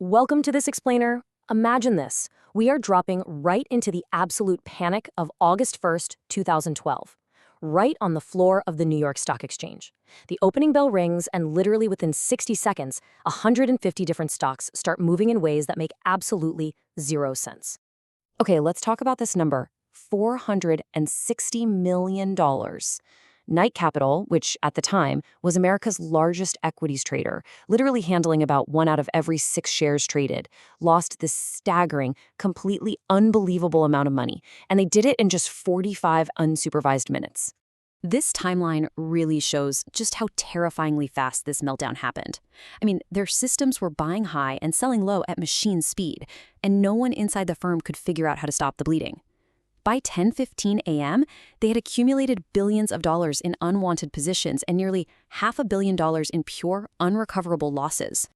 Welcome to this explainer. Imagine this. We are dropping right into the absolute panic of August 1st, 2012, right on the floor of the New York Stock Exchange. The opening bell rings, and literally within 60 seconds, 150 different stocks start moving in ways that make absolutely zero sense. Okay, let's talk about this number, $460 million. Knight Capital, which at the time was America's largest equities trader, literally handling about 1 out of every 6 shares traded, lost this staggering, completely unbelievable amount of money, and they did it in just 45 unsupervised minutes. This timeline really shows just how terrifyingly fast this meltdown happened. I mean, their systems were buying high and selling low at machine speed, and no one inside the firm could figure out how to stop the bleeding. By 10:15 a.m., they had accumulated billions of dollars in unwanted positions and nearly $500 million in pure, unrecoverable losses.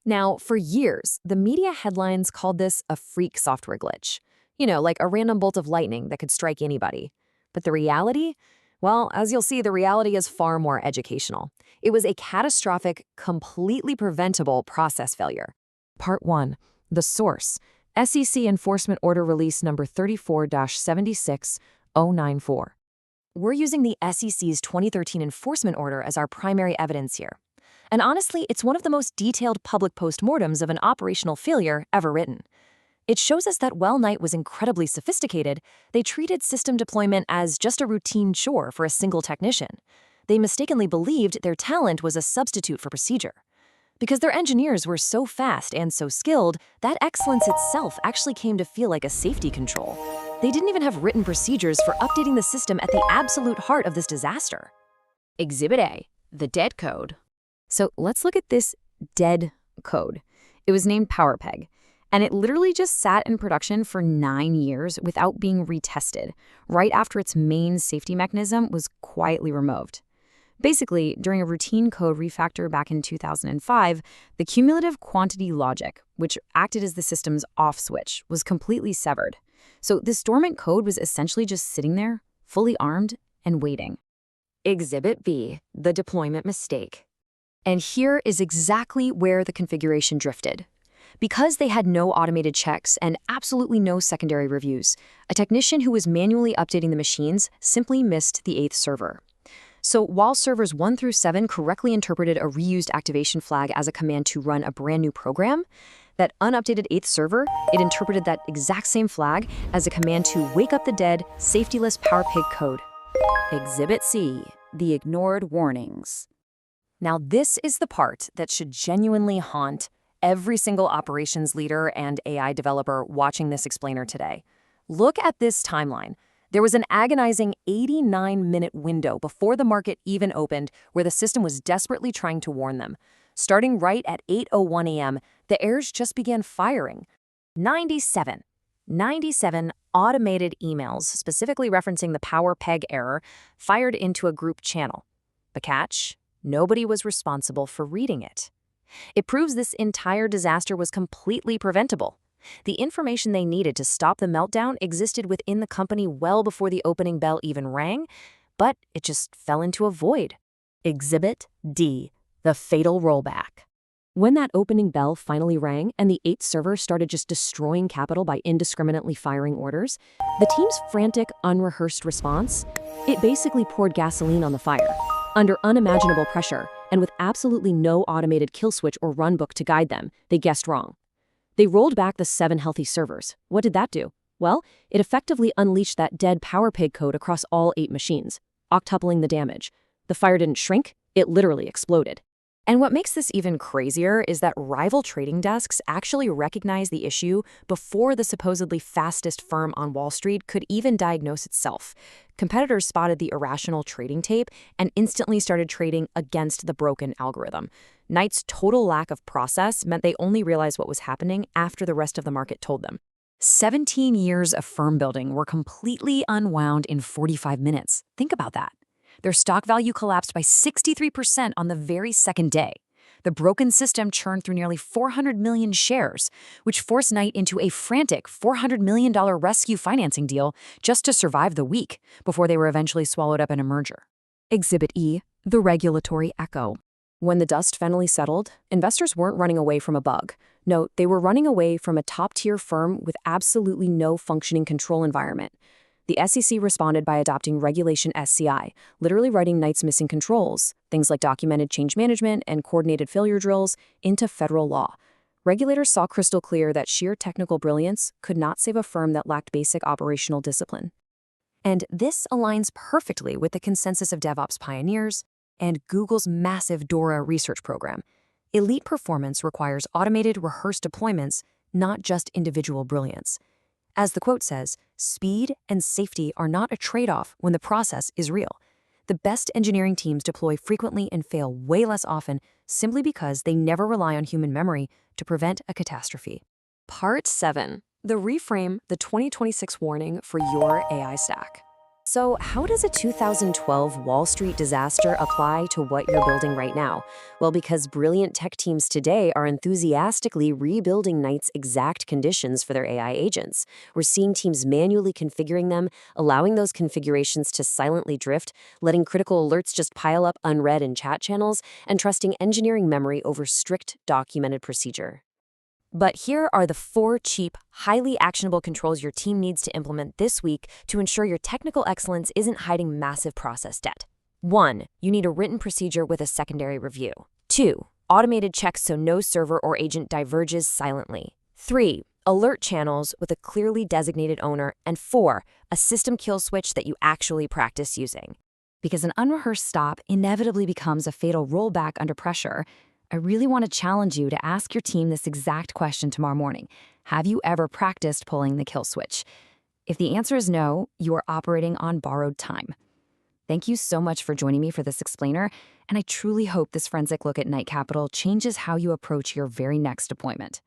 Now, for years, the media headlines called this a freak software glitch. Like a random bolt of lightning that could strike anybody. But the reality? Well, as you'll see, the reality is far more educational. It was a catastrophic, completely preventable process failure. Part 1. The source. SEC Enforcement Order Release Number 34-76094. We're using the SEC's 2013 enforcement order as our primary evidence here. And honestly, it's one of the most detailed public postmortems of an operational failure ever written. It shows us that while Knight was incredibly sophisticated, they treated system deployment as just a routine chore for a single technician. They mistakenly believed their talent was a substitute for procedure. Because their engineers were so fast and so skilled, that excellence itself actually came to feel like a safety control. They didn't even have written procedures for updating the system at the absolute heart of this disaster. Exhibit A, the dead code. So let's look at this dead code. It was named PowerPeg, and it literally just sat in production for 9 years without being retested, right after its main safety mechanism was quietly removed. Basically, during a routine code refactor back in 2005, the cumulative quantity logic, which acted as the system's off switch, was completely severed. So this dormant code was essentially just sitting there, fully armed and waiting. Exhibit B, the deployment mistake. And here is exactly where the configuration drifted. Because they had no automated checks and absolutely no secondary reviews, a technician who was manually updating the machines simply missed the 8th server. So while servers 1 through 7 correctly interpreted a reused activation flag as a command to run a brand new program, that unupdated 8th server, it interpreted that exact same flag as a command to wake up the dead, safetyless PowerPeg code. Exhibit C, the ignored warnings. Now this is the part that should genuinely haunt every single operations leader and AI developer watching this explainer today. Look at this timeline. There was an agonizing 89-minute window before the market even opened where the system was desperately trying to warn them. Starting right at 8:01 a.m., the errors just began firing. 97 automated emails, specifically referencing the PowerPeg error, fired into a group channel. The catch? Nobody was responsible for reading it. It proves this entire disaster was completely preventable. The information they needed to stop the meltdown existed within the company well before the opening bell even rang, but it just fell into a void. Exhibit D, the fatal rollback. When that opening bell finally rang and the 8th server started just destroying capital by indiscriminately firing orders, the team's frantic, unrehearsed response, it basically poured gasoline on the fire. Under unimaginable pressure, and with absolutely no automated kill switch or runbook to guide them, they guessed wrong. They rolled back the 7 healthy servers. What did that do? Well, it effectively unleashed that dead PowerPeg code across all 8 machines, octupling the damage. The fire didn't shrink, it literally exploded. And what makes this even crazier is that rival trading desks actually recognized the issue before the supposedly fastest firm on Wall Street could even diagnose itself. Competitors spotted the irrational trading tape and instantly started trading against the broken algorithm. Knight's total lack of process meant they only realized what was happening after the rest of the market told them. 17 years of firm building were completely unwound in 45 minutes. Think about that. Their stock value collapsed by 63% on the very second day. The broken system churned through nearly 400 million shares, which forced Knight into a frantic $400 million rescue financing deal just to survive the week before they were eventually swallowed up in a merger. Exhibit E, the regulatory echo. When the dust finally settled, investors weren't running away from a bug. No, they were running away from a top-tier firm with absolutely no functioning control environment. The SEC responded by adopting Regulation SCI, literally writing Knight's missing controls, things like documented change management and coordinated failure drills, into federal law. Regulators saw crystal clear that sheer technical brilliance could not save a firm that lacked basic operational discipline. And this aligns perfectly with the consensus of DevOps pioneers and Google's massive Dora research program. Elite performance requires automated, rehearsed deployments, not just individual brilliance. As the quote says, speed and safety are not a trade-off when the process is real. The best engineering teams deploy frequently and fail way less often simply because they never rely on human memory to prevent a catastrophe. Part 7. The Reframe, the 2026 warning for your AI stack. So how does a 2012 Wall Street disaster apply to what you're building right now? Well, because brilliant tech teams today are enthusiastically rebuilding Knight's exact conditions for their AI agents. We're seeing teams manually configuring them, allowing those configurations to silently drift, letting critical alerts just pile up unread in chat channels, and trusting engineering memory over strict documented procedure. But here are the 4 cheap, highly actionable controls your team needs to implement this week to ensure your technical excellence isn't hiding massive process debt. 1. You need a written procedure with a secondary review. 2. Automated checks so no server or agent diverges silently. 3. Alert channels with a clearly designated owner. And 4. A system kill switch that you actually practice using. Because an unrehearsed stop inevitably becomes a fatal rollback under pressure, I really want to challenge you to ask your team this exact question tomorrow morning. Have you ever practiced pulling the kill switch? If the answer is no, you are operating on borrowed time. Thank you so much for joining me for this explainer, and I truly hope this forensic look at Knight Capital changes how you approach your very next deployment.